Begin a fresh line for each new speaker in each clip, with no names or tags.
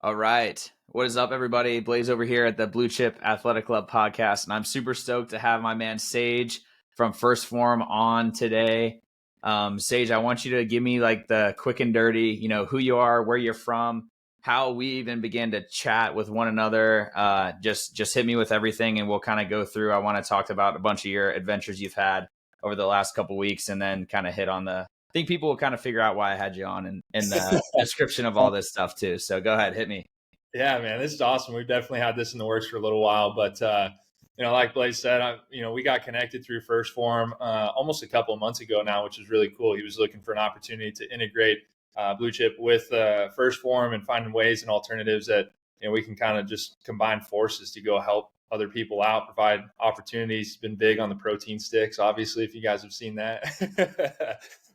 All right. What is up, everybody? Blaise over here at the Blue Chip Athletic Club podcast, and I'm super stoked to have my man Sage from First Phorm on today. Sage, I want you to give me like the quick and dirty, who you are, where you're from, how we even began to chat with one another. Just hit me with everything, and we'll kind of go through. I want to talk about a bunch of your adventures you've had over the last couple of weeks, and then kind of hit on I think people will kind of figure out why I had you on in the description of all this stuff too. So go ahead, hit me.
Yeah, man, this is awesome. We've definitely had this in the works for a little while, but like Blaise said, we got connected through First Phorm almost a couple of months ago now, which is really cool. He was looking for an opportunity to integrate Blue Chip with First Phorm and finding ways and alternatives that we can kind of just combine forces to go help other people out, provide opportunities. Been big on the protein sticks, obviously, if you guys have seen that.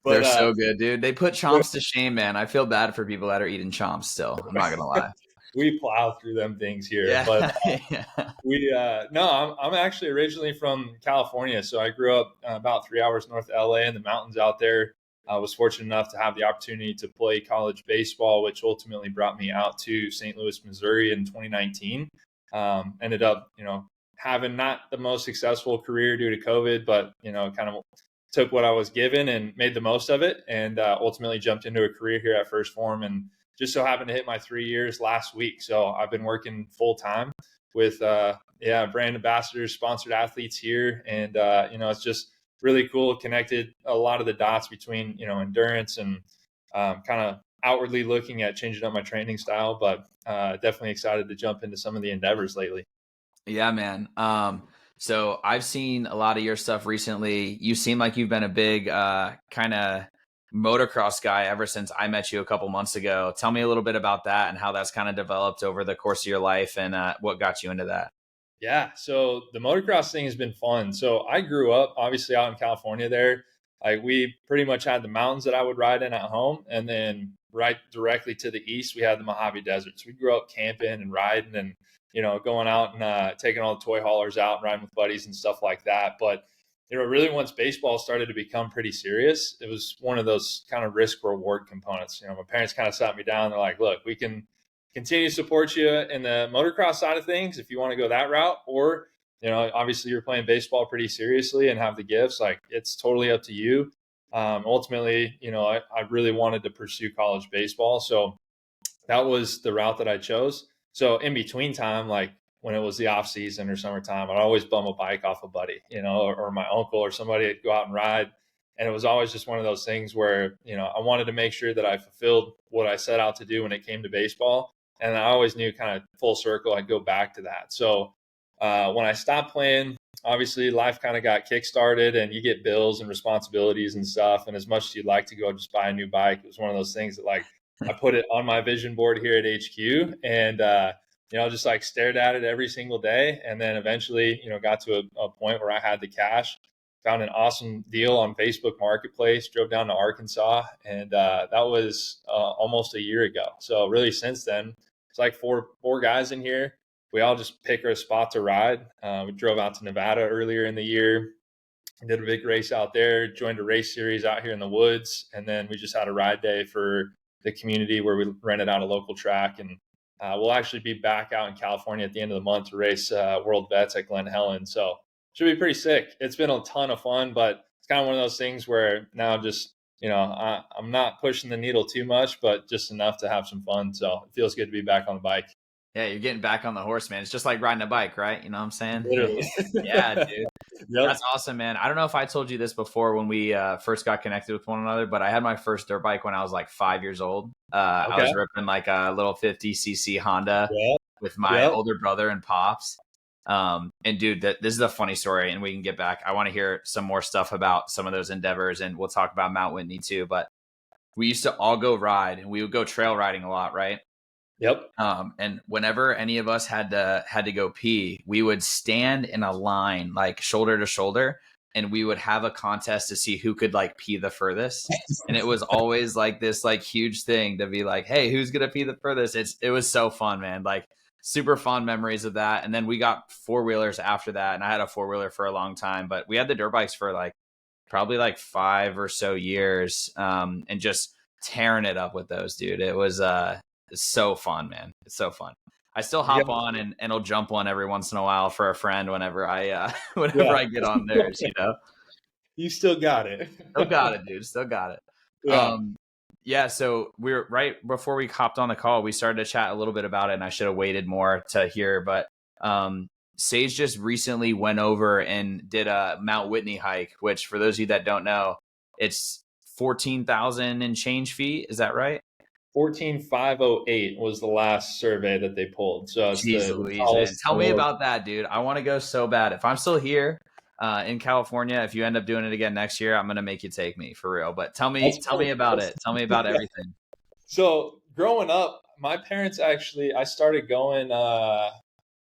But they're so good, dude. They put chomps to shame, man. I feel bad for people that are eating chomps still. I'm not gonna lie.
We plow through them things here,
yeah.
but
yeah.
I'm actually originally from California, so I grew up about 3 hours north of LA in the mountains out there. I was fortunate enough to have the opportunity to play college baseball, which ultimately brought me out to St. Louis, Missouri in 2019. Ended up, having not the most successful career due to COVID, but kind of took what I was given and made the most of it, and ultimately jumped into a career here at First Phorm, and just so happened to hit my 3 years last week. So I've been working full time with brand ambassadors, sponsored athletes here, and it's just really cool. Connected a lot of the dots between endurance and kind of outwardly looking at changing up my training style, but definitely excited to jump into some of the endeavors lately.
Yeah, man. So I've seen a lot of your stuff recently. You seem like you've been a big kind of motocross guy ever since I met you a couple months ago. Tell me a little bit about that and how that's kind of developed over the course of your life, and what got you into that.
Yeah, so the motocross thing has been fun. So I grew up obviously out in California there. Like we pretty much had the mountains that I would ride in at home, and then right directly to the east we had the Mojave Desert. So we grew up camping and riding and going out and taking all the toy haulers out and riding with buddies and stuff like that. But really once baseball started to become pretty serious, it was one of those kind of risk reward components. My parents kind of sat me down. They're like, look, we can continue to support you in the motocross side of things if you want to go that route, or obviously you're playing baseball pretty seriously and have the gifts, like it's totally up to you. Ultimately, I really wanted to pursue college baseball, so that was the route that I chose. So in between time, like when it was the off season or summertime, I'd always bum a bike off a buddy, or my uncle or somebody would go out and ride. And it was always just one of those things where, I wanted to make sure that I fulfilled what I set out to do when it came to baseball. And I always knew kind of full circle, I'd go back to that. So when I stopped playing, obviously life kind of got kickstarted and you get bills and responsibilities and stuff. And as much as you'd like to go just buy a new bike, it was one of those things that like I put it on my vision board here at HQ and, just like stared at it every single day. And then eventually, got to a point where I had the cash, found an awesome deal on Facebook Marketplace, drove down to Arkansas, and that was almost a year ago. So really since then, it's like four guys in here. We all just pick a spot to ride. We drove out to Nevada earlier in the year, did a big race out there, joined a race series out here in the woods, and then we just had a ride day for the community where we rented out a local track. And we'll actually be back out in California at the end of the month to race World Vets at Glen Helen. So should be pretty sick. It's been a ton of fun, but it's kind of one of those things where now just, I'm not pushing the needle too much, but just enough to have some fun. So it feels good to be back on the bike.
Yeah, you're getting back on the horse, man. It's just like riding a bike, right? You know what I'm saying?
Literally.
Yeah, dude.
Yep.
That's awesome, man. I don't know if I told you this before when we first got connected with one another, but I had my first dirt bike when I was like 5 years old. I was ripping like a little 50cc Honda with my older brother and pops. And dude, this is a funny story, and we can get back. I want to hear some more stuff about some of those endeavors, and we'll talk about Mount Whitney too. But we used to all go ride, and we would go trail riding a lot, right?
Yep.
And whenever any of us had to go pee, we would stand in a line, like shoulder to shoulder, and we would have a contest to see who could like pee the furthest. And it was always like this like huge thing to be like, hey, who's gonna pee the furthest? It was so fun, man. Like super fond memories of that. And then we got 4-wheelers after that, and I had a 4-wheeler for a long time, but we had the dirt bikes for like probably like 5 or so years, and just tearing it up with those, dude. It is so fun, man. It's so fun. I still hop on and I'll jump one every once in a while for a friend whenever I I get on theirs, you know.
You still got it.
Still got it, dude. Still got it.
Yeah.
Yeah, so we're right before we hopped on the call, we started to chat a little bit about it, and I should have waited more to hear, but Sage just recently went over and did a Mount Whitney hike, which for those of you that don't know, it's 14,000 and change feet. Is that right?
14,508 was the last survey that they pulled. So it's
Jeez
the
Louise, man.
tallest
Tell
in the
me
world.
about that, dude. I want to go so bad. If I'm still here in California, if you end up doing it again next year, I'm gonna make you take me for real. But tell me about it. Tell me about everything.
So growing up, my parents actually, I started going, I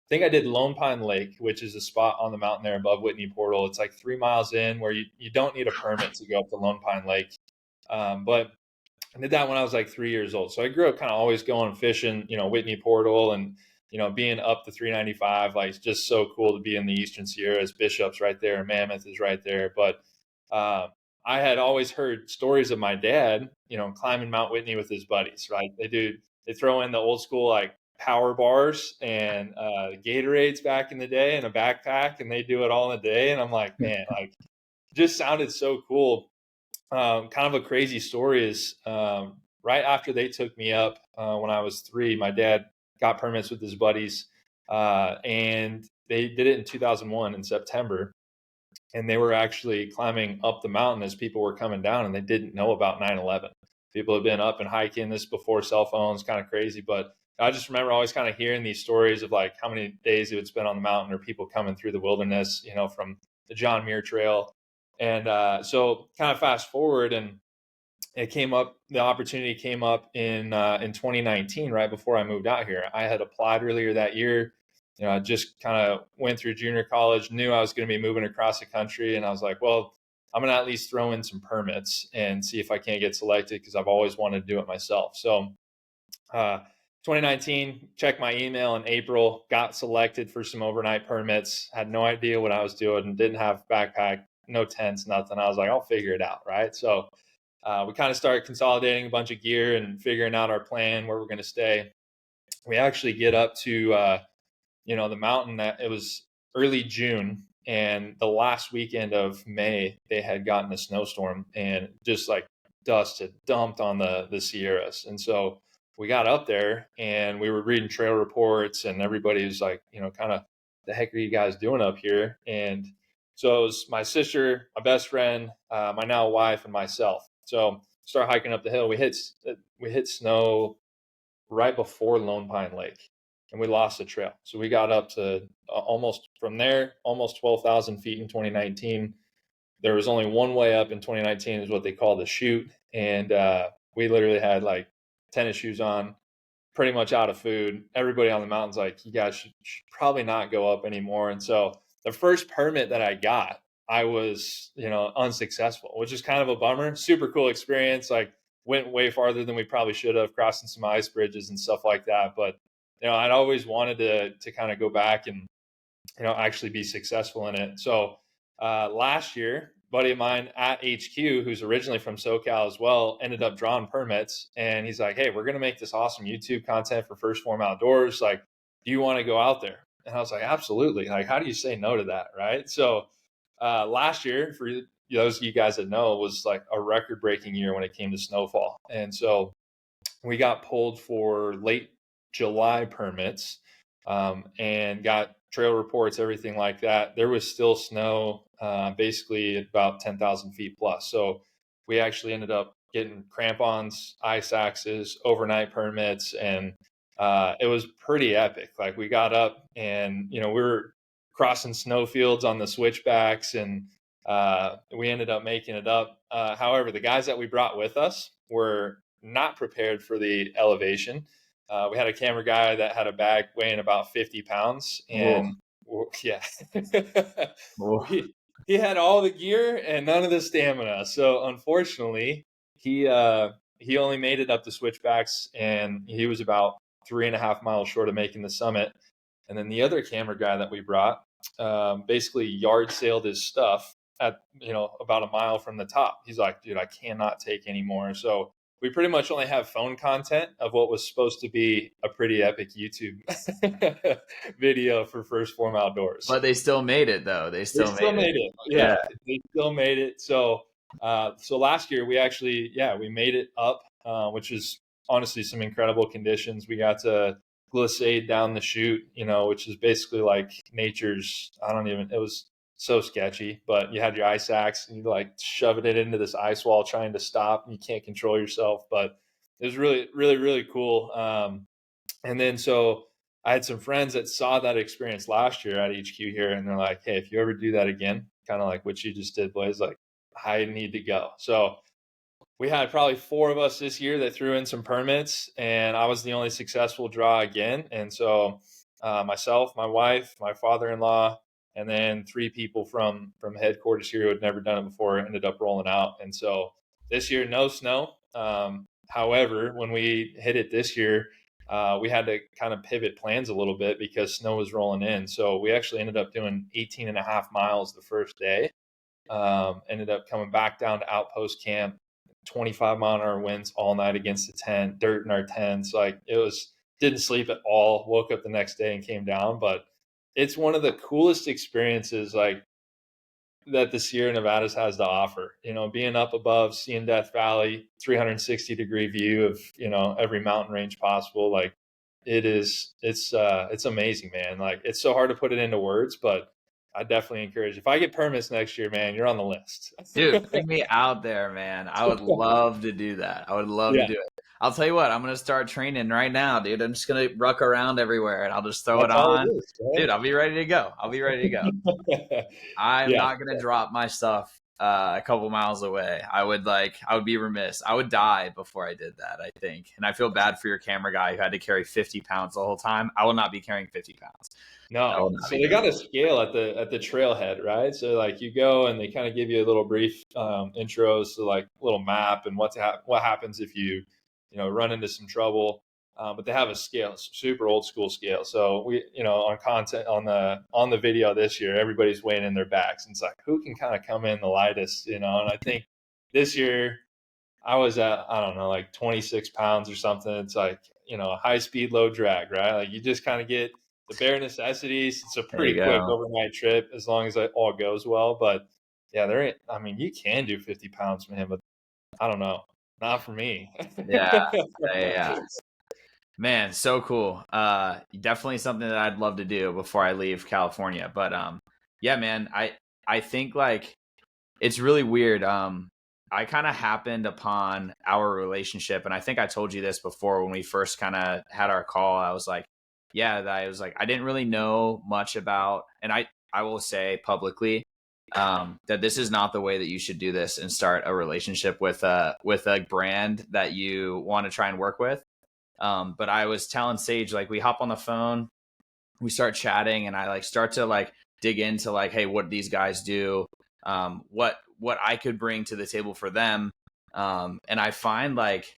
think I did Lone Pine Lake, which is a spot on the mountain there above Whitney Portal. It's like 3 miles in where you don't need a permit to go up to Lone Pine Lake. But I did that when I was like 3 years old. So I grew up kind of always going fishing, Whitney Portal and, being up the 395. Like, it's just so cool to be in the Eastern Sierras. Bishop's right there. Mammoth is right there. But I had always heard stories of my dad, climbing Mount Whitney with his buddies, right? They throw in the old school, like, power bars and Gatorades back in the day in a backpack, and they do it all in a day. And I'm like, man, like, just sounded so cool. Kind of a crazy story is right after they took me up when I was 3, my dad got permits with his buddies, and they did it in 2001 in September. And they were actually climbing up the mountain as people were coming down, and they didn't know about 9/11. People have been up and hiking this before cell phones, kind of crazy. But I just remember always kind of hearing these stories of like how many days they would spend on the mountain, or people coming through the wilderness, from the John Muir Trail. And so kind of fast forward, and the opportunity came up in 2019, right before I moved out here. I had applied earlier that year. I just kind of went through junior college, knew I was going to be moving across the country. And I was like, well, I'm going to at least throw in some permits and see if I can't get selected, because I've always wanted to do it myself. So 2019, checked my email in April, got selected for some overnight permits, had no idea what I was doing, didn't have backpack, no tents, nothing. I was like, I'll figure it out, right? So we kind of started consolidating a bunch of gear and figuring out our plan, where we're going to stay. We actually get up to the mountain. That it was early June, and the last weekend of May they had gotten a snowstorm, and just like dust had dumped on the Sierras. And so we got up there and we were reading trail reports, and everybody was like, kind of, the heck are you guys doing up here? And so it was my sister, my best friend, my now wife, and myself. So start hiking up the hill. We hit snow right before Lone Pine Lake, and we lost the trail. So we got up to almost 12,000 feet in 2019. There was only one way up in 2019, is what they call the chute. And we literally had like tennis shoes on, pretty much out of food. Everybody on the mountain's like, you guys should probably not go up anymore. And so the first permit that I got, I was, unsuccessful, which is kind of a bummer. Super cool experience. Like, went way farther than we probably should have, crossing some ice bridges and stuff like that. But, I'd always wanted to kind of go back and, actually be successful in it. So last year, a buddy of mine at HQ, who's originally from SoCal as well, ended up drawing permits. And he's like, hey, we're going to make this awesome YouTube content for First Phorm Outdoors. Like, do you want to go out there? And I was like, absolutely. Like, how do you say no to that? Right. So last year, for those of you guys that know, was like a record breaking year when it came to snowfall. And so we got pulled for late July permits, and got trail reports, everything like that. There was still snow, basically about 10,000 feet plus. So we actually ended up getting crampons, ice axes, overnight permits, and it was pretty epic. Like, we got up and, we were crossing snow fields on the switchbacks, and we ended up making it up. However, the guys that we brought with us were not prepared for the elevation. We had a camera guy that had a bag weighing about 50 pounds, and yeah, he had all the gear and none of the stamina. So unfortunately, he only made it up the switchbacks, and he was about 3.5 miles short of making the summit. And then the other camera guy that we brought basically yard sailed his stuff at about a mile from the top. He's like, dude, I cannot take anymore. So we pretty much only have phone content of what was supposed to be a pretty epic YouTube video for First Form Outdoors.
But they still made it though. They
They
still
still
made it.
made it.
Yeah.
Yeah, they still made it. So, so last year we actually, we made it up, which is honestly some incredible conditions. We got to glissade down the chute, which is basically like nature's. It was so sketchy, but you had your ice axe and you like shoving it into this ice wall, trying to stop, and you can't control yourself. But it was really, really, really cool. And then so I had some friends that saw that experience last year at HQ here, and they're like, "Hey, if you ever do that again, kind of like what you just did, Blaise, like I need to go." So we had probably 4 of us this year that threw in some permits, and I was the only successful draw again. And so myself, my wife, my father-in-law, and then 3 people from headquarters here who had never done it before ended up rolling out. And so this year, no snow. However, when we hit it this year, we had to kind of pivot plans a little bit because snow was rolling in. So we actually ended up doing 18 and a half miles the first day. Ended up coming back down to outpost camp, 25-mile-an-hour winds all night against the tent, dirt in our tents. Like didn't sleep at all. Woke up the next day and came down. But it's one of the coolest experiences like that the Sierra Nevadas has to offer. Being up above, seeing Death Valley, 360-degree view of every mountain range possible. Like it's amazing, man. Like it's so hard to put it into words, but I definitely encourage. If I get permits next year, man, you're on the list.
Dude, bring me out there, man. I would love to do that. I would love to do it. I'll tell you what, I'm going to start training right now, dude. I'm just going to ruck around everywhere and I'll just throw it on. Dude, I'll be ready to go. I'm not going to drop my stuff a couple miles away. I would be remiss. I would die before I did that, I think. And I feel bad for your camera guy who had to carry 50 pounds the whole time. I will not be carrying 50 pounds.
No. So they got a scale at the trailhead, right? So like you go and they kind of give you a little brief intros to like a little map and what happens if you run into some trouble. But they have a scale, super old school scale. So we, on content on the video this year, everybody's weighing in their bags. And it's like, who can kind of come in the lightest, And I think this year I was at, I don't know, like 26 pounds or something. It's like, high speed, low drag, right? Like you just kind of get the bare necessities. It's a pretty quick overnight trip as long as it all goes well. But yeah, you can do 50 pounds, man, but I don't know. Not for me.
Yeah. Man, so cool. Definitely something that I'd love to do before I leave California. But yeah, man, I think like it's really weird. I kind of happened upon our relationship, and I think I told you this before when we first kind of had our call. I was like, I didn't really know much about, and I will say publicly that this is not the way that you should do this and start a relationship with a brand that you want to try and work with. But I was telling Sage, like, we hop on the phone, we start chatting, and I like start to like dig into like, hey, what these guys do, what I could bring to the table for them. And I find like,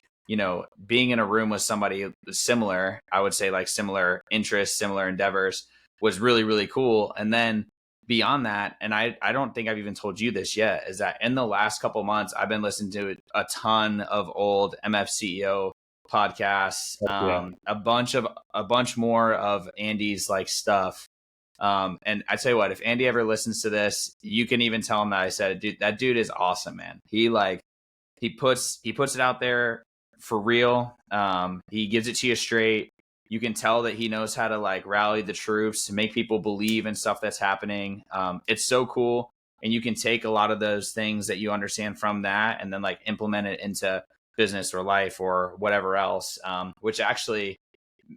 being in a room with somebody similar, I would say like similar interests, similar endeavors was really, really cool. And then beyond that, and I don't think I've even told you this yet, is that in the last couple months, I've been listening to a ton of old MFCEO podcasts, a bunch more of Andy's like stuff. And I tell you what, if Andy ever listens to this, you can even tell him that I said, dude, that dude is awesome, man. He puts it out there for real. He gives it to you straight. You can tell that he knows how to like rally the troops to make people believe in stuff that's happening. It's so cool. And you can take a lot of those things that you understand from that and then like implement it into business or life or whatever else, which actually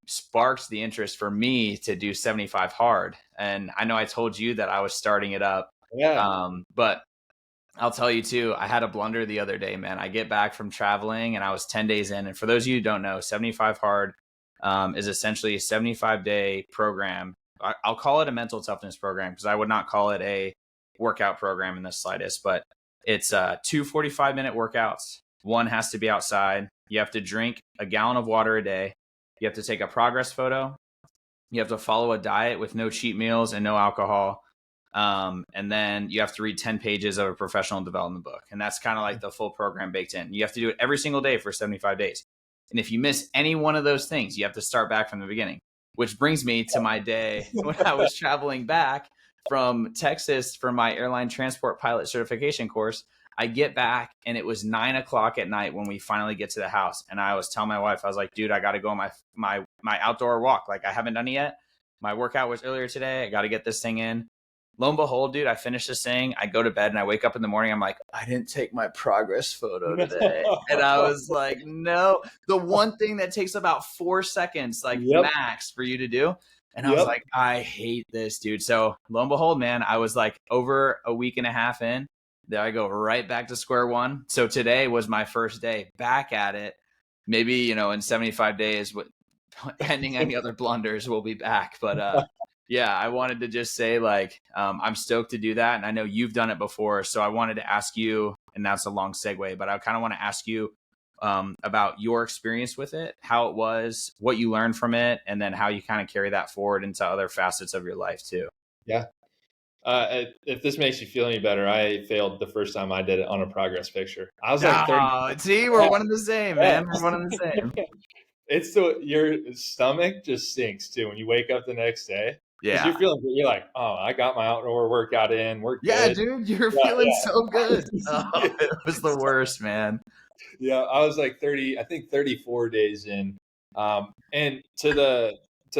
sparked the interest for me to do 75 hard. And I know I told you that I was starting it up. But I'll tell you too, I had a blunder the other day, man. I get back from traveling and I was 10 days in. And for those of you who don't know, 75 hard is essentially a 75-day program. I'll call it a mental toughness program because I would not call it a workout program in the slightest, but it's 2 45-minute workouts. One has to be outside. You have to drink a gallon of water a day. You have to take a progress photo. You have to follow a diet with no cheat meals and no alcohol. And then you have to read 10 pages of a professional development book. And that's kind of like the full program baked in. You have to do it every single day for 75 days. And if you miss any one of those things, you have to start back from the beginning, which brings me to my day when I was traveling back from Texas for my airline transport pilot certification course. I get back and it was 9:00 at night when we finally get to the house. And I was telling my wife, I was like, dude, I got to go on my outdoor walk. Like, I haven't done it yet. My workout was earlier today. I got to get this thing in. Lo and behold, dude, I finish this thing. I go to bed and I wake up in the morning. I'm like, I didn't take my progress photo today. And I was like, no, the one thing that takes about 4 seconds, like max for you to do. And I was like, I hate this, dude. So lo and behold, man, I was like over a week and a half in. There I go right back to square one. So today was my first day back at it. Maybe, in 75 days, pending any other blunders, we'll be back. But yeah, I wanted to just say, like, I'm stoked to do that. And I know you've done it before. So I wanted to ask you, and that's a long segue, but I kind of want to ask you about your experience with it, how it was, what you learned from it, and then how you kind of carry that forward into other facets of your life too.
Yeah. If this makes you feel any better, I failed the first time I did it on a progress picture. I was like 30.
See, we're one and the same, man. We're one and the same.
It's your stomach just sinks too when you wake up the next day.
Yeah.
You're like, oh, I got my outdoor workout in. We're
good.
Dude,
you're feeling so good. It was the worst, man.
Yeah, I was like 34 days in. And to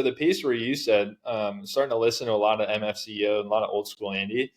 the piece where you said, starting to listen to a lot of MFCEO and a lot of old school Andy,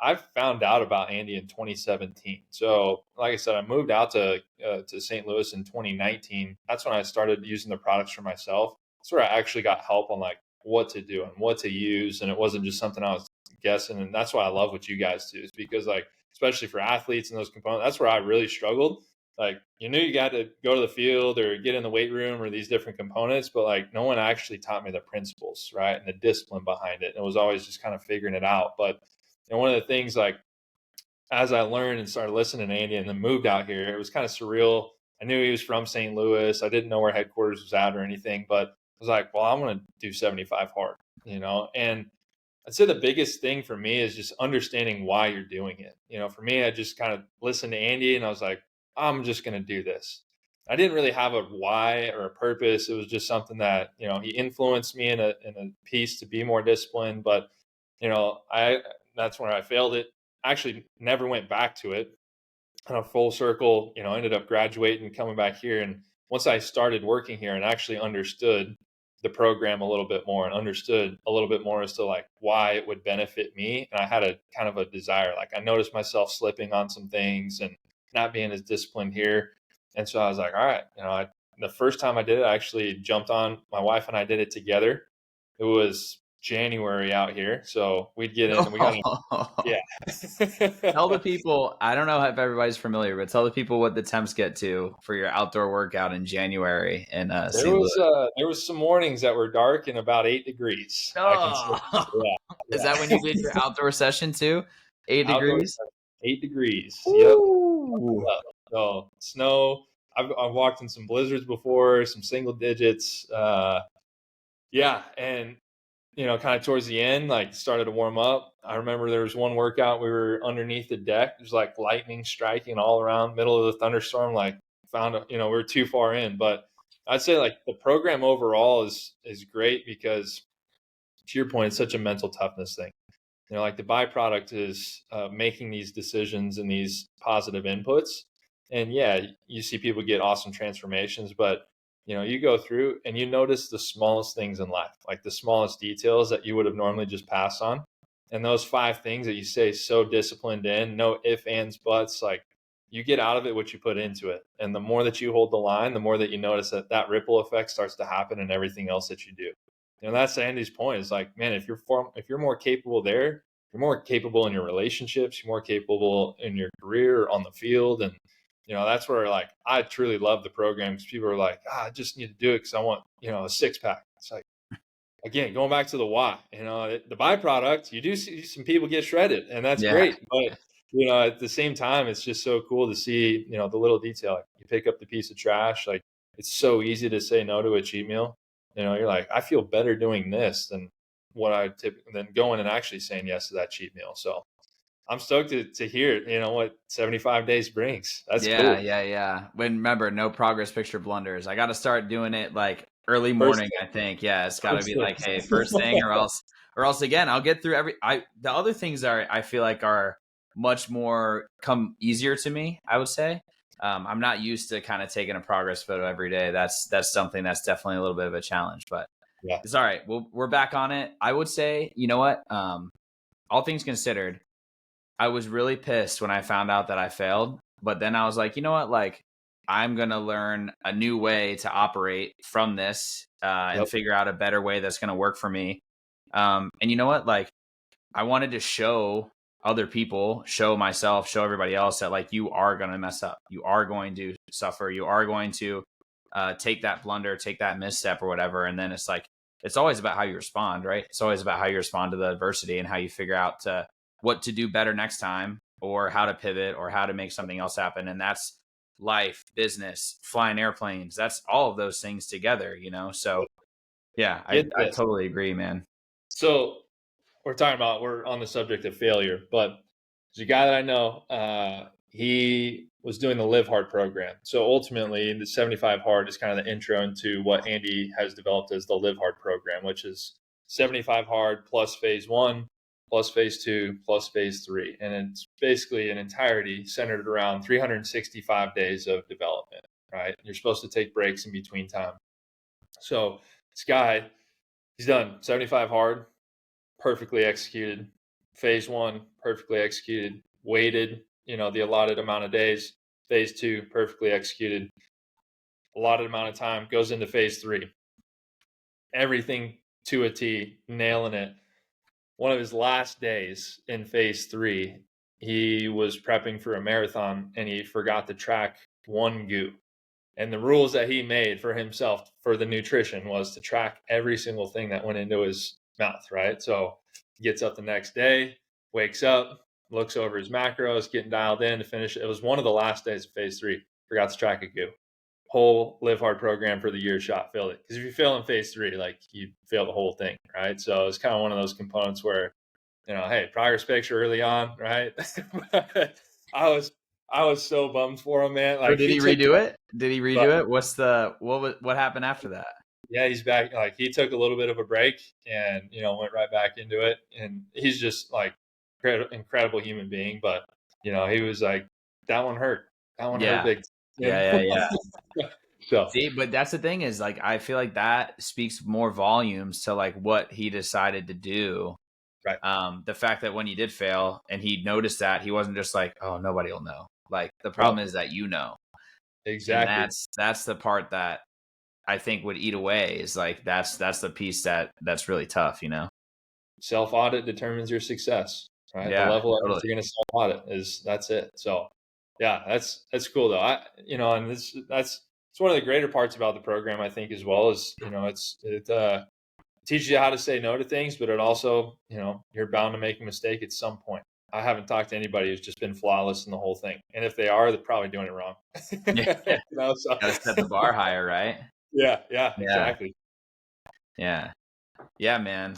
I found out about Andy in 2017. So like I said, I moved out to St. Louis in 2019. That's when I started using the products for myself. That's where I actually got help on like what to do and what to use. And it wasn't just something I was guessing. And that's why I love what you guys do, is because, like, especially for athletes and those components, that's where I really struggled. Like, you knew you got to go to the field or get in the weight room or these different components, but like no one actually taught me the principles, right? And the discipline behind it. And it was always just kind of figuring it out. But one of the things, like, as I learned and started listening to Andy and then moved out here, it was kind of surreal. I knew he was from St. Louis. I didn't know where headquarters was at or anything, but I was like, well, I'm going to do 75 hard, and I'd say the biggest thing for me is just understanding why you're doing it. For me, I just kind of listened to Andy and I was like, I'm just going to do this. I didn't really have a why or a purpose. It was just something that, he influenced me in a piece to be more disciplined. But, that's where I failed it. Actually never went back to it. Kind of full circle, ended up graduating, coming back here. And once I started working here and actually understood the program a little bit more and understood a little bit more as to like why it would benefit me. And I had a kind of a desire, like I noticed myself slipping on some things and not being as disciplined here. And so I was like, all right, the first time I did it, I actually jumped on. My wife and I did it together. It was January out here. So we'd get in and we got in. Yeah.
Tell the people, I don't know if everybody's familiar, but tell the people what the temps get to for your outdoor workout in January in
there was some mornings that were dark and about 8 degrees.
Yeah. Is that when you did your outdoor session too? 8 degrees?
8 degrees.
Ooh.
Yep. So snow. I've walked in some blizzards before, some single digits. Yeah. And, kind of towards the end, like started to warm up. I remember there was one workout, we were underneath the deck. There's like lightning striking all around, middle of the thunderstorm, like we were too far in. But I'd say like the program overall is great because, to your point, it's such a mental toughness thing. Like the byproduct is making these decisions and these positive inputs. And yeah, you see people get awesome transformations, but you go through and you notice the smallest things in life, like the smallest details that you would have normally just passed on. And those 5 things that you say so disciplined in, no ifs, ands, buts, like you get out of it what you put into it. And the more that you hold the line, the more that you notice that ripple effect starts to happen in everything else that you do. That's Andy's point. It's like, man, if you're more capable there, you're more capable in your relationships, you're more capable in your career on the field. And that's where, like, I truly love the program, because people are like, I just need to do it because I want, a 6-pack. It's like, again, going back to the why, the byproduct, you do see some people get shredded, and that's great. But, at the same time, it's just so cool to see, the little detail. Like you pick up the piece of trash, like it's so easy to say no to a cheat meal. You're like, I feel better doing this than what I then going and actually saying yes to that cheat meal. So I'm stoked to hear, what 75 days brings. That's
Yeah,
cool.
yeah. When remember, no progress picture blunders. I got to start doing it like early
First
morning. I think. Yeah, it's got to
first
be like, hey, first
things.
thing, or else again, I'll get through the other things I feel like are much more come easier to me. I would say. I'm not used to kind of taking a progress photo every day. That's something that's definitely a little bit of a challenge, but
Yeah.
it's all right. We're back on it. I would say, you know what? All things considered, I was really pissed when I found out that I failed, but then I was like, you know what? Like, I'm going to learn a new way to operate from this and
Yep.
figure out a better way that's going to work for me. And you know what? Like, I wanted to show other people, show myself, show everybody else that like you are going to mess up. You are going to suffer. You are going to take that blunder, take that misstep or whatever. And then it's like, it's always about how you respond, right? It's always about how you respond to the adversity and how you figure out what to do better next time or how to pivot or how to make something else happen. And that's life, business, flying airplanes. That's all of those things together, you know? So yeah,
Get
I
this.
totally agree, man.
So we're on the subject of failure, but there's a guy that I know, he was doing the Live Hard program. So ultimately the 75 hard is kind of the intro into what Andy has developed as the Live Hard program, which is 75 hard plus phase 1 plus phase 2 plus phase 3. And it's basically an entirety centered around 365 days of development, right? You're supposed to take breaks in between time. So this guy, he's done 75 hard, perfectly executed. Phase 1, perfectly executed. Waited, the allotted amount of days. Phase 2, perfectly executed. Allotted amount of time. Goes into phase 3. Everything to a T, nailing it. One of his last days in phase 3, he was prepping for a marathon and he forgot to track one goo. And the rules that he made for himself for the nutrition was to track every single thing that went into his mouth, right? So he gets up the next day, wakes up, looks over his macros, getting dialed in to finish. It was one of the last days of phase 3. Forgot to track a goo. Whole Live Hard program for the year shot, failed it. Because if you fail in phase 3, like you fail the whole thing, right? So it's kind of one of those components where, hey, progress picture early on, right? I was I was so bummed for him, man.
So
Like
did
he
he
took,
redo it? Did he
but
redo it? What happened after that?
yeah, he's back. Like he took a little bit of a break and went right back into it. And he's just like incredible human being. But he was like, that one hurt. That one hurt
Yeah.
big.
Yeah.
So
See, but that's the thing is like I feel like that speaks more volumes to like what he decided to do.
right,
The fact that when he did fail and he noticed that he wasn't just like, oh, nobody will know. Like the
no,
problem is that and
exactly.
that's the part that I think would eat away is like that's the piece that's really tough, you know?
Self audit determines your success. Right, the
Yeah,
level at which
totally.
you're going to self audit that's it. So yeah, that's cool though. And that's it's one of the greater parts about the program, I think, as well as it teaches you how to say no to things, but it also, you're bound to make a mistake at some point. I haven't talked to anybody who's just been flawless in the whole thing. And if they are, they're probably doing it wrong.
Yeah.
So
Gotta set the bar higher, right?
yeah,
Yeah.
exactly.
Yeah. Yeah, man.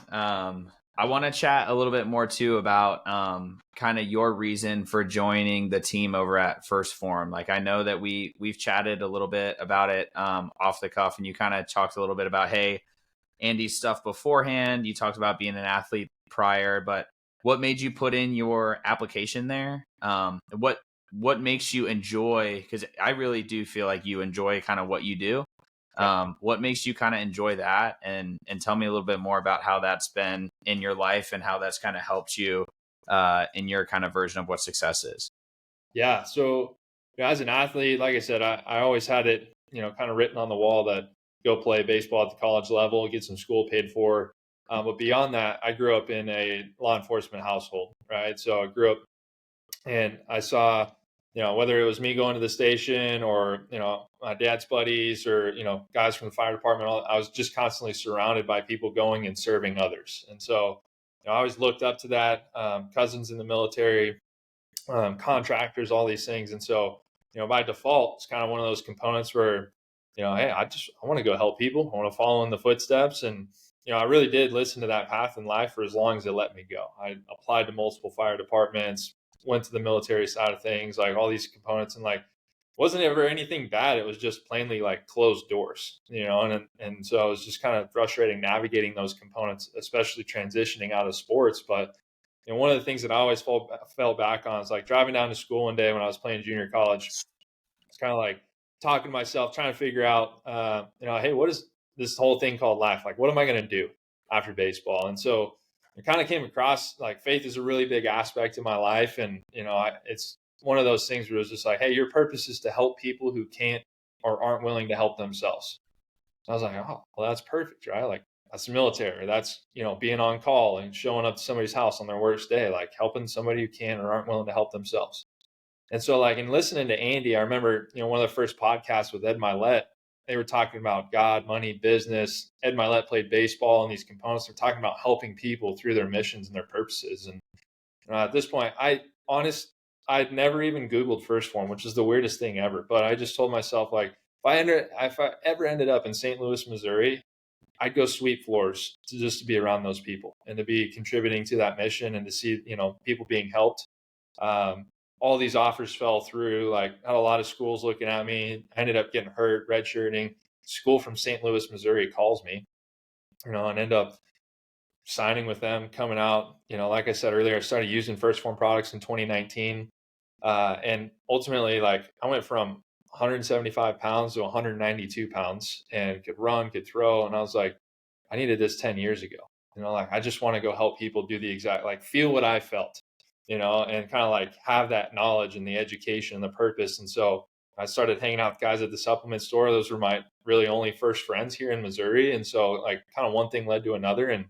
I want to chat a little bit more too about kind of your reason for joining the team over at First Form. Like I know that we've chatted a little bit about it off the cuff, and you kind of talked a little bit about, hey, Andy's stuff beforehand. You talked about being an athlete prior, but what made you put in your application there? What makes you enjoy? Because I really do feel like you enjoy kind of what you do.
Yeah.
What makes you kind of enjoy that? And tell me a little bit more about how that's been in your life and how that's kind of helped you in your kind of version of what success is.
Yeah. So as an athlete, like I said, I always had it, kind of written on the wall that go play baseball at the college level, get some school paid for. But beyond that, I grew up in a law enforcement household, right? So I grew up and I saw, whether it was me going to the station or, my dad's buddies or, guys from the fire department, I was just constantly surrounded by people going and serving others. And so, I always looked up to that, cousins in the military, contractors, all these things. And so, by default, it's kind of one of those components where, hey, I want to go help people. I want to follow in the footsteps. And I really did listen to that path in life for as long as it let me go. I applied to multiple fire departments, went to the military side of things, like all these components, and like wasn't ever anything bad. It was just plainly like closed doors, and so it was just kind of frustrating navigating those components, especially transitioning out of sports. But one of the things that I always fell back on is like driving down to school one day when I was playing junior college. It's kind of like talking to myself, trying to figure out, hey, what is this whole thing called life? Like, what am I going to do after baseball? And so I kind of came across like faith is a really big aspect of my life. And, it's one of those things where it's just like, hey, your purpose is to help people who can't or aren't willing to help themselves. I was like, oh, well, that's perfect, right? Like, that's the military. That's, being on call and showing up to somebody's house on their worst day, like helping somebody who can or aren't willing to help themselves. And so, like, in listening to Andy, I remember, one of the first podcasts with Ed Milet, they were talking about God, money, business. Ed Milet played baseball, and these components are talking about helping people through their missions and their purposes. And at this point, I'd never even Googled First Form, which is the weirdest thing ever. But I just told myself, like, if I ever ended up in St. Louis, Missouri, I'd go sweep floors to be around those people and to be contributing to that mission and to see, people being helped. All these offers fell through. Like, had a lot of schools looking at me. I ended up getting hurt, redshirting. School from St. Louis, Missouri calls me, and end up signing with them, coming out. Like I said earlier, I started using First Form products in 2019. And ultimately, like, I went from 175 pounds to 192 pounds and could run, could throw. And I was like, I needed this 10 years ago. Like, I just want to go help people do the exact, like, feel what I felt, and kind of like have that knowledge and the education and the purpose. And so I started hanging out with guys at the supplement store. Those were my really only first friends here in Missouri. And so, like, kind of one thing led to another. And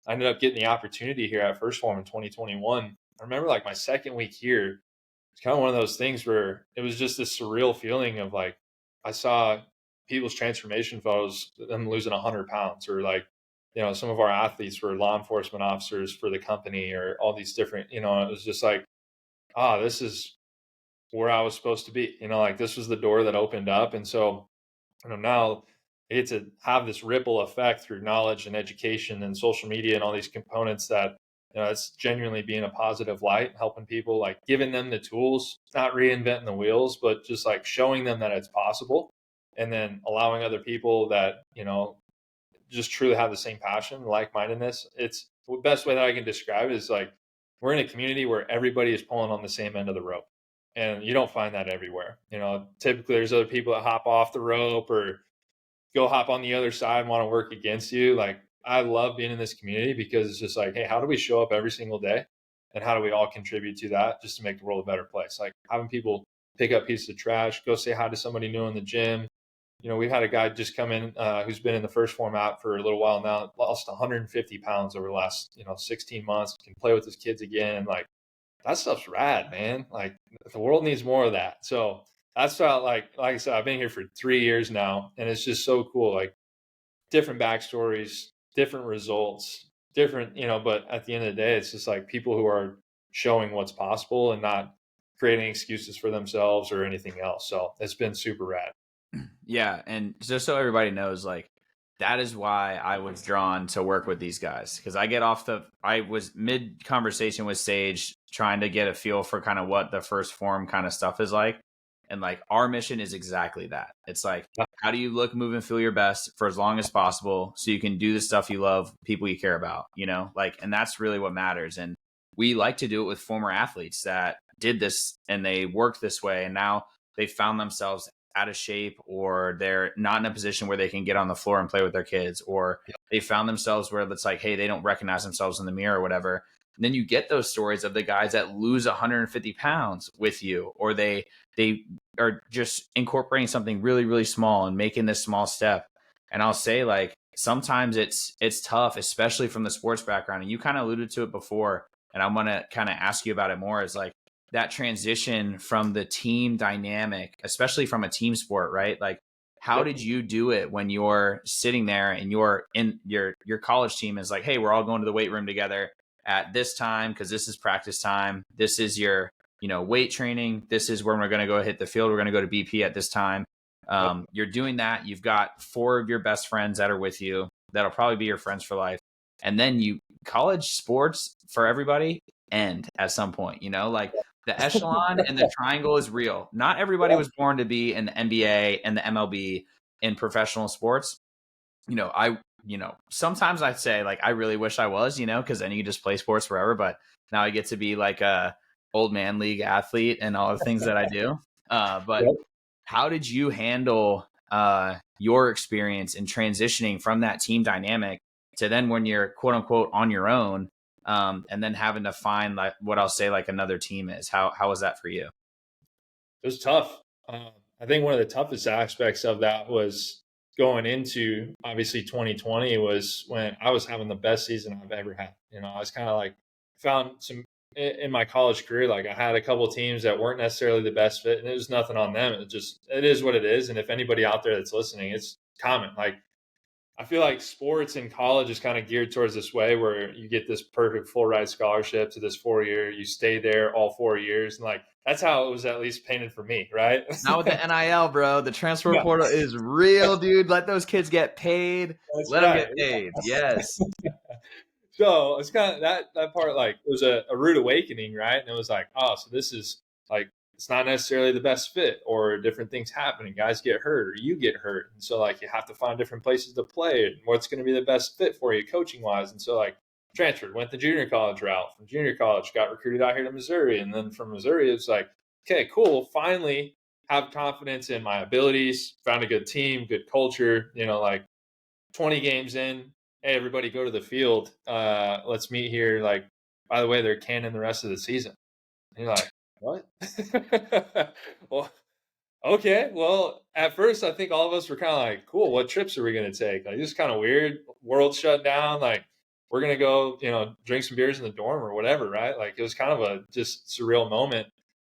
I ended up getting the opportunity here at First Form in 2021. I remember, like, my second week here, it's kind of one of those things where it was just this surreal feeling of, like, I saw people's transformation photos, them losing 100 pounds, or like, some of our athletes were law enforcement officers for the company, or all these different, it was just like, this is where I was supposed to be, like, this was the door that opened up. And so, now I get to have this ripple effect through knowledge and education and social media and all these components that, it's genuinely being a positive light, helping people, like giving them the tools, not reinventing the wheels, but just like showing them that it's possible. And then allowing other people that, just truly have the same passion, like-mindedness. It's the best way that I can describe it is like, we're in a community where everybody is pulling on the same end of the rope. And you don't find that everywhere. Typically there's other people that hop off the rope or go hop on the other side and want to work against you. Like, I love being in this community because it's just like, hey, how do we show up every single day? And how do we all contribute to that just to make the world a better place? Like, having people pick up pieces of trash, go say hi to somebody new in the gym. We've had a guy just come in who's been in the First Form app for a little while now, lost 150 pounds over the last, 16 months, can play with his kids again. Like, that stuff's rad, man. Like, the world needs more of that. So that's felt like I said, I've been here for 3 years now, and it's just so cool. Like, different backstories, different results, different, but at the end of the day, it's just like people who are showing what's possible and not creating excuses for themselves or anything else. So it's been super rad.
Yeah. And just so everybody knows, like, that is why I was drawn to work with these guys. Because I was mid conversation with Sage trying to get a feel for kind of what the First Form kind of stuff is like. And like, our mission is exactly that. It's like, how do you look, move, and feel your best for as long as possible so you can do the stuff you love, people you care about, like, and that's really what matters. And we like to do it with former athletes that did this and they worked this way. And now they found themselves out of shape, or they're not in a position where they can get on the floor and play with their kids, or they found themselves where it's like, hey, they don't recognize themselves in the mirror or whatever. And then you get those stories of the guys that lose 150 pounds with you, or they are just incorporating something really, really small and making this small step. And I'll say, like, sometimes it's tough, especially from the sports background. And you kind of alluded to it before, and I'm going to kind of ask you about it more, is like that transition from the team dynamic, especially from a team sport, right? Like, how did you do it when you're sitting there and you're in your college team is like, hey, we're all going to the weight room together at this time because this is practice time. This is your, weight training. This is where we're going to go hit the field. We're going to go to BP at this time. You're doing that. You've got 4 of your best friends that are with you. that'll probably be your friends for life. And then college sports for everybody end at some point, like the echelon and the triangle is real. Not everybody was born to be in the NBA and the MLB in professional sports. Sometimes I say like, I really wish I was, because then you can just play sports forever. But now I get to be like a old man league athlete and all the things that I do. But how did you handle your experience in transitioning from that team dynamic to then when you're quote unquote on your own, and then having to find like what I'll say like another team is? How was that for you?
It was tough. I think one of the toughest aspects of that was going into obviously 2020 was when I was having the best season I've ever had. I was kind of like found some in my college career, like I had a couple of teams that weren't necessarily the best fit, and it was nothing on them. It is what it is. And if anybody out there that's listening, it's common. Like I feel like sports in college is kind of geared towards this way where you get this perfect full ride scholarship to this 4 year, you stay there all 4 years. And like, that's how it was at least painted for me. Right.
Not with the NIL, bro. The transfer
No.
portal is real, dude. Let those kids get paid.
That's
Let
right.
them get paid. Yes.
So it's kind of that part, like it was a rude awakening. Right. And it was like, oh, so this is like, it's not necessarily the best fit, or different things happen and guys get hurt or you get hurt. And so like you have to find different places to play and what's going to be the best fit for you coaching wise. And so like transferred, went the junior college route. From junior college, got recruited out here to Missouri. And then from Missouri, it's like, okay, cool. Finally have confidence in my abilities, found a good team, good culture, like 20 games in, hey, everybody go to the field. Let's meet here. Like, by the way, they're canning the rest of the season. And you're like, what? Well, okay. Well, at first, I think all of us were kind of like, cool, what trips are we going to take? Like, this is kind of weird. World shut down. Like, we're going to go, drink some beers in the dorm or whatever, right? Like, it was kind of a just surreal moment.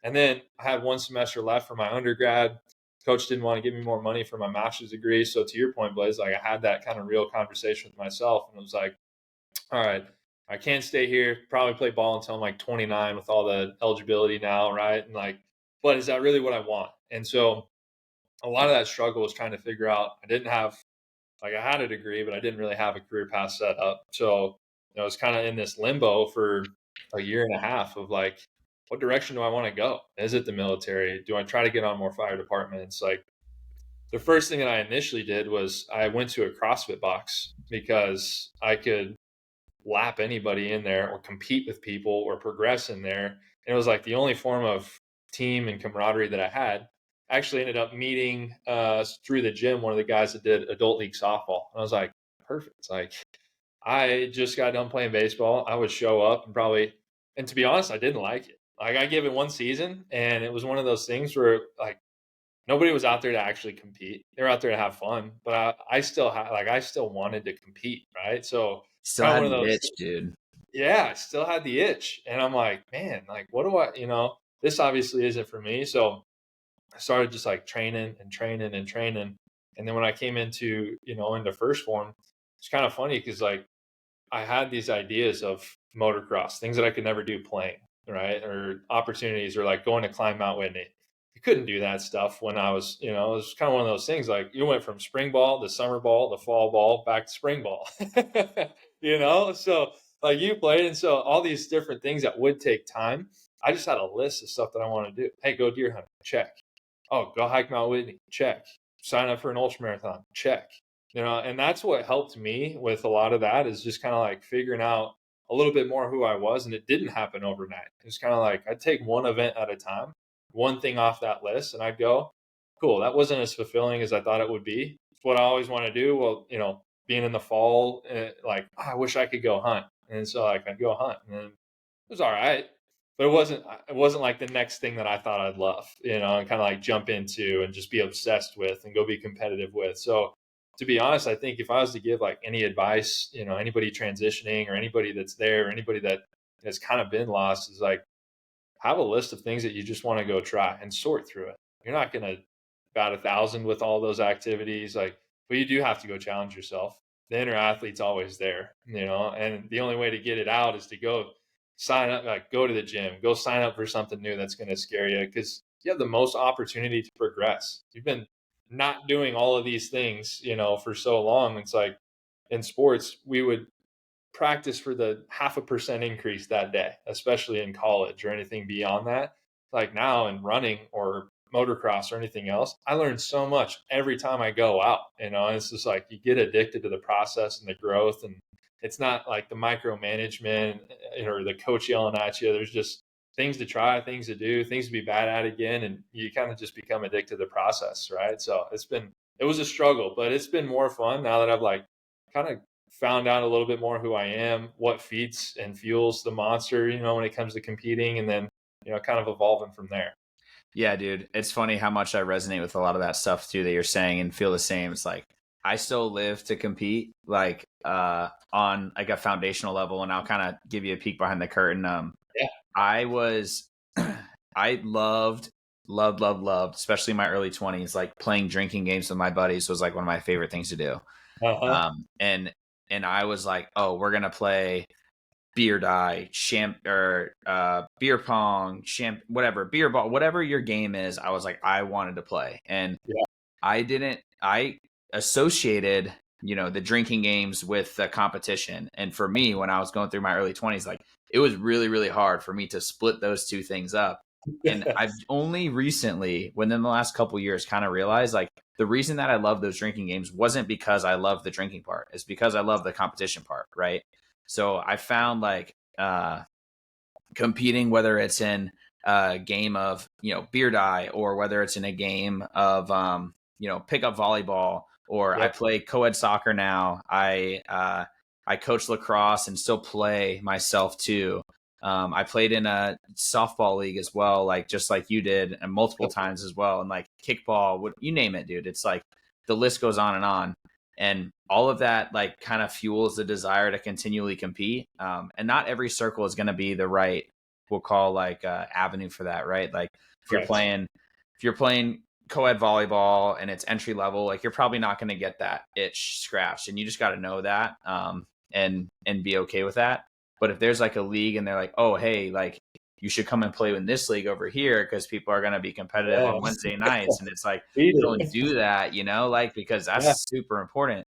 And then I had one semester left for my undergrad. Coach didn't want to give me more money for my master's degree. So to your point, Blaise, like I had that kind of real conversation with myself, and it was like, all right, I can't stay here, probably play ball until I'm like 29 with all the eligibility now, right? And like, but is that really what I want? And so a lot of that struggle was trying to figure out, I had a degree, but I didn't really have a career path set up. So, I was kind of in this limbo for a year and a half of like, what direction do I want to go? Is it the military? Do I try to get on more fire departments? Like the first thing that I initially did was I went to a CrossFit box because I could lap anybody in there or compete with people or progress in there. And it was like the only form of team and camaraderie that I had. I actually ended up meeting through the gym one of the guys that did adult league softball. And I was like, perfect. It's like, I just got done playing baseball. I would show up and to be honest, I didn't like it. Like I gave it one season and it was one of those things where like nobody was out there to actually compete. They were out there to have fun, but I still I still wanted to compete. Right. So
Still
kind of
had
one of
the
those,
itch, dude.
yeah, I still had the itch. And I'm like, man, like, what do this obviously isn't for me. So I started just like training and training and training. And then when I came into first form, it's kind of funny because like I had these ideas of motocross, things that I could never do playing, right? Or opportunities or like going to climb Mount Whitney. You couldn't do that stuff when I was, it was kind of one of those things like you went from spring ball to summer ball to fall ball back to spring ball, So like you played. And so all these different things that would take time, I just had a list of stuff that I want to do. Hey, go deer hunting, check. Oh, go hike Mount Whitney, check. Sign up for an ultra marathon, check. And that's what helped me with a lot of that is just kind of like figuring out a little bit more who I was. And it didn't happen overnight. It was kind of like I'd take one event at a time, one thing off that list, and I'd go, cool, that wasn't as fulfilling as I thought it would be. It's what I always want to do. Well, being in the fall, I wish I could go hunt. And so like I'd go hunt and it was all right. But it wasn't like the next thing that I thought I'd love, and kind of like jump into and just be obsessed with and go be competitive with. So to be honest, I think if I was to give like any advice, anybody transitioning or anybody that's there, or anybody that has kind of been lost is like, have a list of things that you just want to go try and sort through it. You're not going to bat 1,000 with all those activities. Like, but you do have to go challenge yourself. The inner athlete's always there, and the only way to get it out is to go sign up, like go to the gym, go sign up for something new that's going to scare you because you have the most opportunity to progress. You've been not doing all of these things, for so long. It's like, in sports, we would practice for the 0.5% increase that day, especially in college or anything beyond that. Like now in running or motocross or anything else, I learn so much every time I go out. It's just like you get addicted to the process and the growth, and it's not like the micromanagement or the coach yelling at you. There's just things to try, things to do, things to be bad at again, and you kind of just become addicted to the process, right? So it was a struggle, but it's been more fun now that I've like kind of found out a little bit more who I am, what feeds and fuels the monster, when it comes to competing, and then, kind of evolving from there.
Yeah, dude. It's funny how much I resonate with a lot of that stuff too that you're saying and feel the same. It's like I still live to compete, like on like a foundational level, and I'll kind of give you a peek behind the curtain.
Yeah.
I was I loved, especially in my early 20s, like playing drinking games with my buddies was like one of my favorite things to do.
Uh-huh.
And I was like, oh, we're gonna play beer die, beer pong, whatever, beer ball, whatever your game is. I was like, I wanted to play, and
Yeah.
I associated, the drinking games with the competition. And for me, when I was going through my early 20s, like it was really, really hard for me to split those two things up. And I've only recently, within the last couple of years, kind of realized like the reason that I love those drinking games wasn't because I love the drinking part. It's because I love the competition part, right? So I found like competing, whether it's in a game of, beer die, or whether it's in a game of, pickup volleyball, or I
Yep.
play co-ed soccer now. I coach lacrosse and still play myself too. I played in a softball league as well, like just like you did, and multiple
Yep.
times as well. And like kickball, you name it, dude. It's like the list goes on and on. And all of that like kind of fuels the desire to continually compete. And not every circle is going to be the right, we'll call like avenue for that, right? Like if you're
Correct.
playing co-ed volleyball and it's entry level, like you're probably not going to get that itch scratched, and you just got to know that, and be okay with that. But if there's like a league and they're like, oh, hey, like you should come and play in this league over here because people are going to be competitive on
Yes.
Wednesday nights, and it's like,
Beat
go and
it.
do that, like because
Yeah.
that's super important.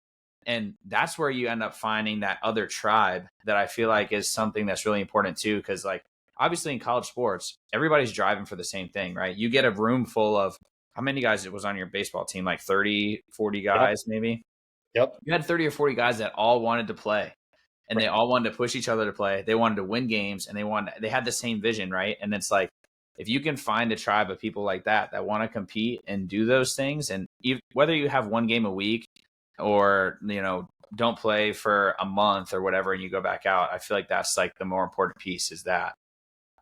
And that's where you end up finding that other tribe that I feel like is something that's really important too. Cause like obviously in college sports, everybody's driving for the same thing, right? You get a room full of how many guys it was on your baseball team, like 30, 40
Yep.
guys, maybe.
Yep.
You had 30 or 40 guys that all wanted to play, and they
Right.
all wanted to push each other to play. They wanted to win games, and they had the same vision, right? And it's like, if you can find a tribe of people like that want to compete and do those things, and whether you have one game a week or, don't play for a month or whatever, and you go back out, I feel like that's like the more important piece is that.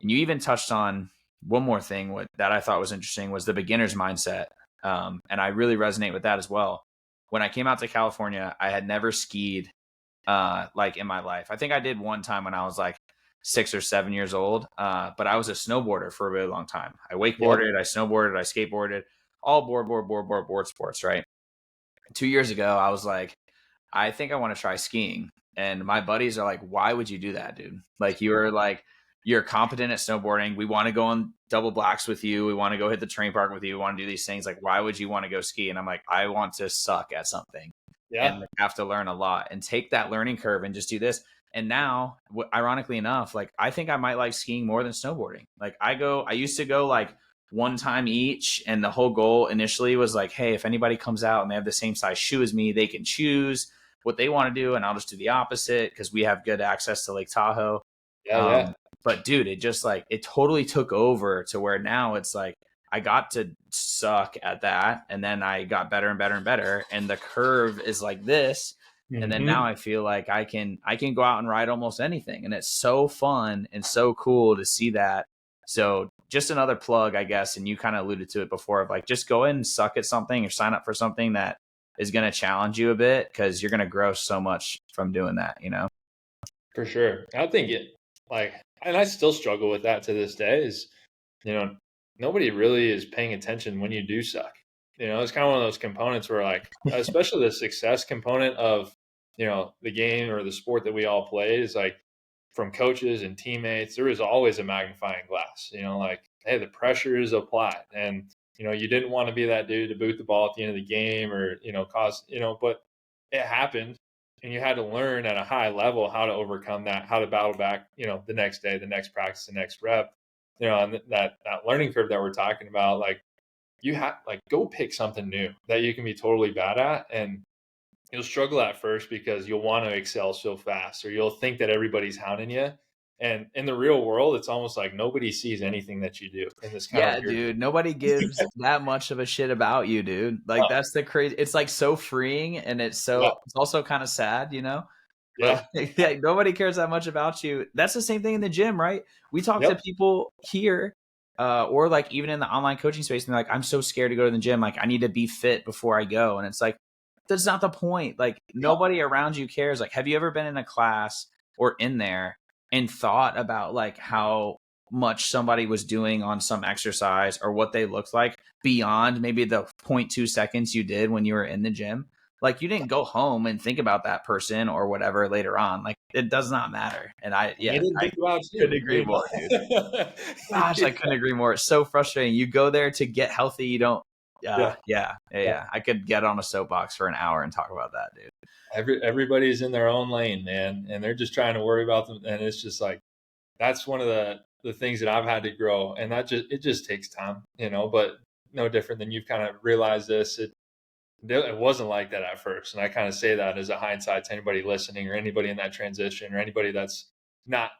And you even touched on one more thing that I thought was interesting was the beginner's mindset. And I really resonate with that as well. When I came out to California, I had never skied like in my life. I think I did one time when I was like 6 or 7 years old. But I was a snowboarder for a really long time. I
Yep.
wakeboarded, I snowboarded, I skateboarded, all board sports, right? 2 years ago, I was like, I think I want to try skiing. And my buddies are like, why would you do that, dude? Like, you're competent at snowboarding. We want to go on double blacks with you. We want to go hit the train park with you. We want to do these things. Like, why would you want to go ski? And I'm like, I want to suck at something and
Yeah.
like, have to learn a lot and take that learning curve and just do this. And now, ironically enough, like, I think I might like skiing more than snowboarding. Like, I used to go like one time each. And the whole goal initially was like, hey, if anybody comes out and they have the same size shoe as me, they can choose what they want to do. And I'll just do the opposite because we have good access to Lake Tahoe.
Yeah. Yeah.
But dude, it just like, it totally took over to where now it's like, I got to suck at that. And then I got better and better and better. And the curve is like this. And then now
Mm-hmm.
I feel like I can go out and ride almost anything. And it's so fun and so cool to see that. So just another plug, I guess. And you kind of alluded to it before of like, just go in and suck at something or sign up for something that is going to challenge you a bit, because you're going to grow so much from doing that.
For sure. I think and I still struggle with that to this day is, you know, nobody really is paying attention when you do suck. It's kind of one of those components where like, especially the success component of, the game or the sport that we all play is like from coaches and teammates, there is always a magnifying glass, like, hey, the pressure is applied. And, you didn't want to be that dude to boot the ball at the end of the game or, cause, but it happened. and you had to learn at a high level how to overcome that, how to battle back, the next day, the next practice, the next rep, and that learning curve that we're talking about, like you have like go pick something new that you can be totally bad at, and you'll struggle at first because you'll want to excel so fast, or you'll think that everybody's hounding you. And in the real world, it's almost like nobody sees anything that you do in this kind of
Yeah,
weird.
dude. Nobody gives that much of a shit about you, dude. Like
Oh,
that's the crazy. It's like so freeing, and
yeah,
it's also kind of sad, you know. But
yeah,
like, yeah, nobody cares that much about you. That's the same thing in the gym, right? We talk to
yep.
people here, or like even in the online coaching space, and they're like, "I'm so scared to go to the gym. Like, I need to be fit before I go." And it's like, that's not the point. Like,
No,
nobody around you cares. Like, have you ever been in a class or in there and thought about like how much somebody was doing on some exercise or what they looked like beyond maybe the 0.2 seconds you did when you were in the gym? Like you didn't go home and think about that person or whatever later on. Like it does not matter. And
they didn't
I
think about
couldn't
you.
agree more, dude. Gosh, I couldn't agree more. It's so frustrating. You go there to get healthy. You don't.
Yeah,
Yeah. I could get on a soapbox for an hour and talk about that, dude.
everybody's in their own lane, man, and they're just trying to worry about them. And it's just like that's one of the things that I've had to grow, and it just takes time, But no different than you've kind of realized this. It wasn't like that at first, and I kind of say that as a hindsight to anybody listening, or anybody in that transition, or anybody that's not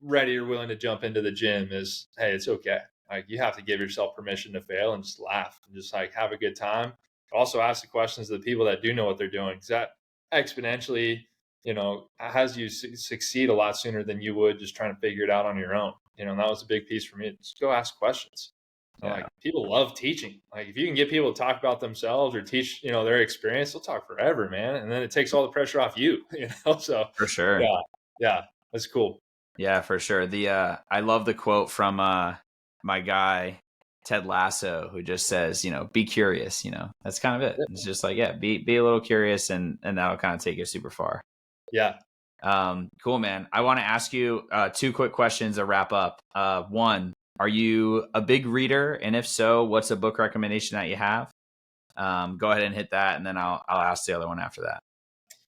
ready or willing to jump into the gym. Is hey, it's okay. Like you have to give yourself permission to fail and just laugh and just like have a good time. Also ask the questions of the people that do know what they're doing, because that exponentially has you succeed a lot sooner than you would just trying to figure it out on your own. And that was a big piece for me. Just go ask questions. So,
Yeah,
like people love teaching. Like if you can get people to talk about themselves or teach, their experience, they'll talk forever, man. And then it takes all the pressure off you, So
for sure.
yeah, yeah, that's cool.
Yeah, for sure. I love the quote from my guy Ted Lasso, who just says, be curious. That's kind of it. It's just like, yeah, be a little curious, and that'll kind of take you super far.
Yeah.
Cool, man. I want to ask you two quick questions to wrap up. One, are you a big reader? And if so, what's a book recommendation that you have? Go ahead and hit that, and then I'll ask the other one after that.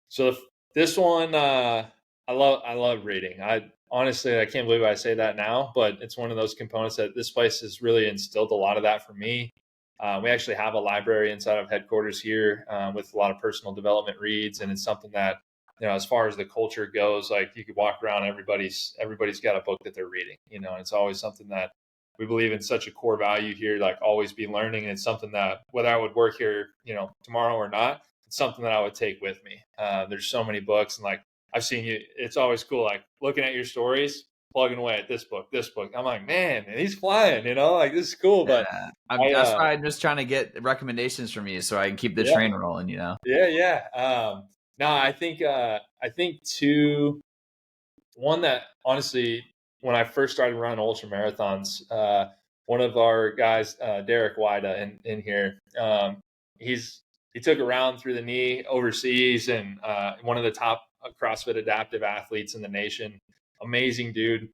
So this one, I love reading. I honestly, I can't believe I say that now, but it's one of those components that this place has really instilled a lot of that for me. We actually have a library inside of headquarters here with a lot of personal development reads, and it's something that as far as the culture goes, like you could walk around, everybody's got a book that they're reading, and it's always something that we believe in, such a core value here, like always be learning. And it's something that whether I would work here, tomorrow or not, it's something that I would take with me. There's so many books, and like I've seen you, it's always cool, like looking at your stories, plugging away at this book. I'm like, man, he's flying, like this is cool. But
Yeah,
I,
that's why I'm just trying to get recommendations from you so I can keep the
yeah,
train rolling.
yeah. No, I think one that honestly, when I first started running ultra marathons, one of our guys, Derek Wida in here, he took a round through the knee overseas, and one of the top CrossFit adaptive athletes in the nation. Amazing dude.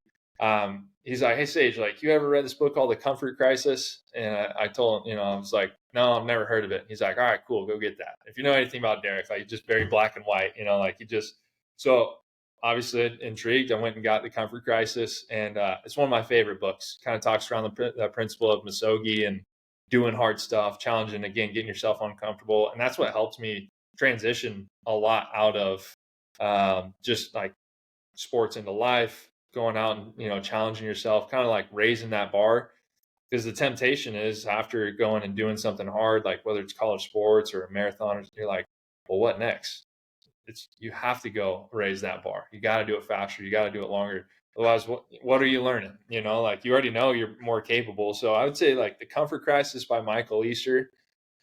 He's like, hey Sage, like you ever read this book called The Comfort Crisis? And I told him, I was like, no, I've never heard of it. He's like, all right, cool, go get that. If you know anything about Derek, like just very black and white, like he just so obviously intrigued. I went and got The Comfort Crisis, and it's one of my favorite books. Kind of talks around the principle of misogi and doing hard stuff, challenging, again, getting yourself uncomfortable. And that's what helped me transition a lot out of just like sports into life, going out and, challenging yourself, kind of like raising that bar. Because the temptation is after going and doing something hard, like whether it's college sports or a marathon, you're like, well, what next? You have to go raise that bar. You got to do it faster. You got to do it longer. Otherwise, what are you learning? Like you already know you're more capable. So I would say like The Comfort Crisis by Michael Easter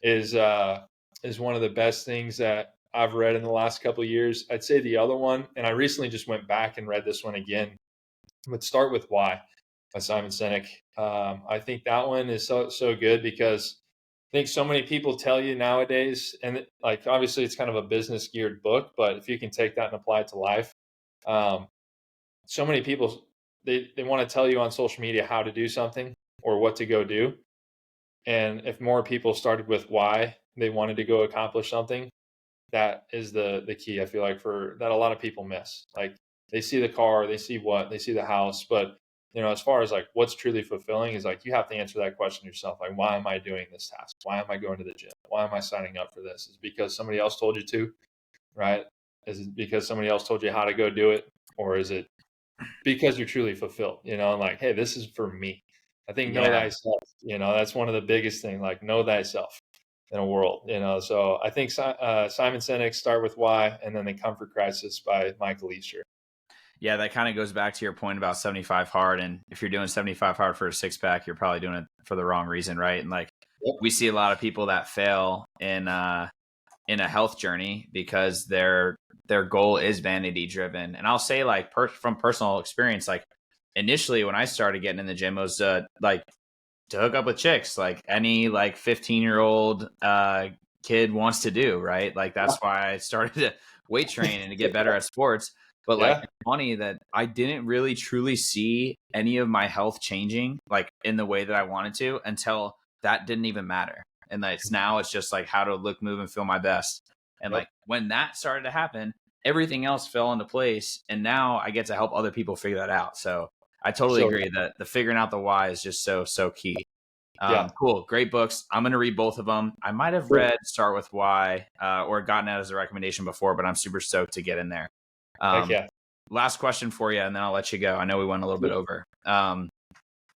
is one of the best things that I've read in the last couple of years. I'd say the other one, and I recently just went back and read this one again, but Start With Why by Simon Sinek. I think that one is so good because I think so many people tell you nowadays, and like obviously it's kind of a business geared book, but if you can take that and apply it to life, so many people they want to tell you on social media how to do something or what to go do. And if more people started with why they wanted to go accomplish something, that is the key. I feel like for that a lot of people miss. Like they see the car, they see the house, but as far as like what's truly fulfilling is like you have to answer that question yourself. Like, why am I doing this task? Why am I going to the gym? Why am I signing up for this? Is it because somebody else told you to, right? Is it because somebody else told you how to go do it? Or is it because you're truly fulfilled, and like, hey, this is for me. I think know
Yeah.
thyself, that's one of the biggest things, like know thyself in a world, so I think Simon Sinek's Start With Why and then The Comfort Crisis by Michael Easter.
Yeah, that kind of goes back to your point about 75 hard. And if you're doing 75 hard for a six pack, you're probably doing it for the wrong reason, right? And like
Yep.
we see a lot of people that fail in a health journey because their goal is vanity driven. And I'll say like from personal experience, like initially when I started getting in the gym, it was like to hook up with chicks, like any like 15-year-old kid wants to do, right? Like that's why I started to weight train and to get better at sports. But like
Yeah.
it's funny that I didn't really truly see any of my health changing like in the way that I wanted to until that didn't even matter. And like it's just like how to look, move, and feel my best. And
Yep.
like when that started to happen, everything else fell into place. And now I get to help other people figure that out. So I totally
So
agree that the figuring out the why is just so key.
yeah.
Cool. Great books. I'm going to read both of them. I might have
Cool.
read Start With Why or gotten it as a recommendation before, but I'm super stoked to get in there.
Heck yeah.
Last question for you, and then I'll let you go. I know we went a little bit
Cool.
over.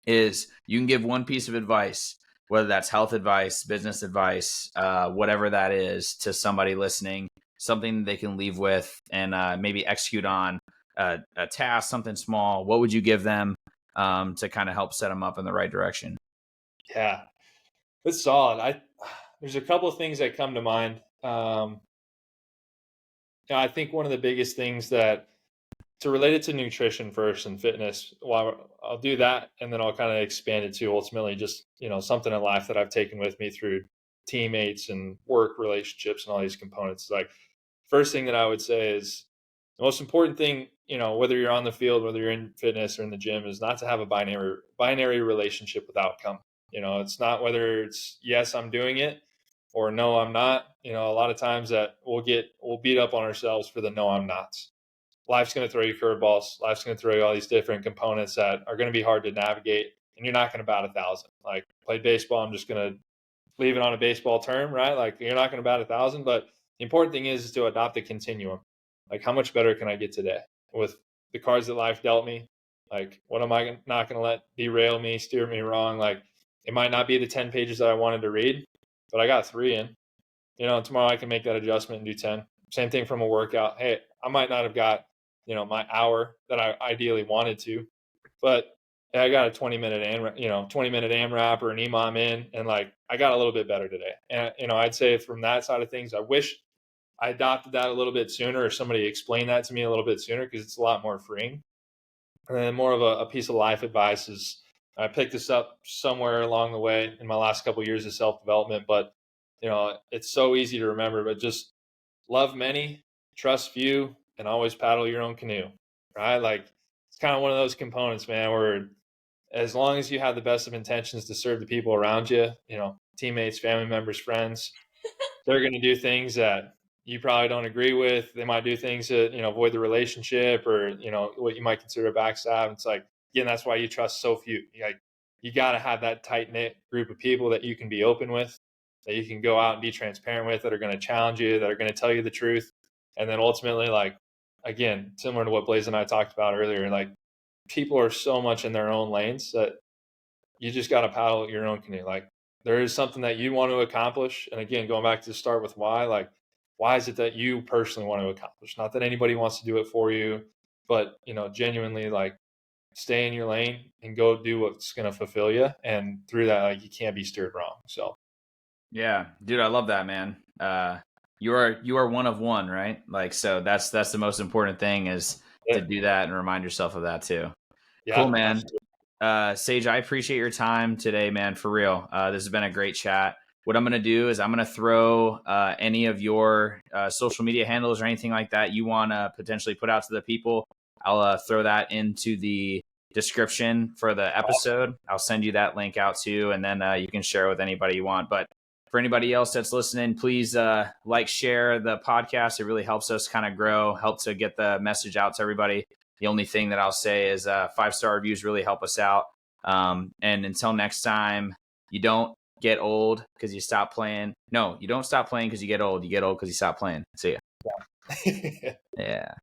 Is you can give one piece of advice, whether that's health advice, business advice, whatever that is, to somebody listening, something they can leave with and maybe execute on a task, something small. What would you give them to kind of help set them up in the right direction?
Yeah. It's solid. There's a couple of things that come to mind. I think one of the biggest things that to relate it to nutrition first and fitness, well, I'll do that and then I'll kind of expand it to ultimately just, something in life that I've taken with me through teammates and work relationships and all these components. Like first thing that I would say is the most important thing, whether you're on the field, whether you're in fitness or in the gym, is not to have a binary relationship with outcome. It's not whether it's yes, I'm doing it or no, I'm not. A lot of times that we'll beat up on ourselves for the no, I'm nots. Life's going to throw you curveballs. Life's going to throw you all these different components that are going to be hard to navigate, and you're not going to bat 1,000. Like played baseball, I'm just going to leave it on a baseball term, right? Like you're not going to bat 1,000, but the important thing is to adopt a continuum. Like how much better can I get today with the cards that life dealt me? Like what am I not going to let derail me, steer me wrong? Like it might not be the 10 pages that I wanted to read, but I got 3 in. Tomorrow I can make that adjustment and do 10. Same thing from a workout. Hey, I might not have got, my hour that I ideally wanted to, but I got a 20-minute AMRAP or an EMOM in, and like I got a little bit better today. And I'd say from that side of things, I wish I adopted that a little bit sooner, or somebody explained that to me a little bit sooner, because it's a lot more freeing. And then more of a piece of life advice is I picked this up somewhere along the way in my last couple of years of self-development, but it's so easy to remember, but just love many, trust few, and always paddle your own canoe, right? Like it's kind of one of those components, man, where as long as you have the best of intentions to serve the people around you, teammates, family members, friends, they're going to do things that you probably don't agree with. They might do things that, avoid the relationship or, what you might consider a backstab. It's like, again, that's why you trust so few. You got to have that tight knit group of people that you can be open with, that you can go out and be transparent with, that are going to challenge you, that are going to tell you the truth. And then ultimately, like, again, similar to what Blaise and I talked about earlier, like people are so much in their own lanes that you just got to paddle your own canoe. Like there is something that you want to accomplish. And again, going back to Start With Why, like, why is it that you personally want to accomplish? Not that anybody wants to do it for you, but, genuinely like stay in your lane and go do what's going to fulfill you. And through that, like you can't be steered wrong. So.
Yeah, dude, I love that, man. You are one of one, right? Like, so that's the most important thing is to do that and remind yourself of that too.
Yeah,
Cool, man.
absolutely.
Sage, I appreciate your time today, man, for real. This has been a great chat. What I'm going to do is I'm going to throw any of your social media handles or anything like that you want to potentially put out to the people. I'll throw that into the description for the episode. I'll send you that link out too, and then you can share with anybody you want. But for anybody else that's listening, please like, share the podcast. It really helps us kind of grow, help to get the message out to everybody. The only thing that I'll say is 5-star reviews really help us out. And until next time, you don't get old because you stop playing. No, you don't stop playing because you get old. You get old because you stop playing. See ya.
Yeah.
Yeah.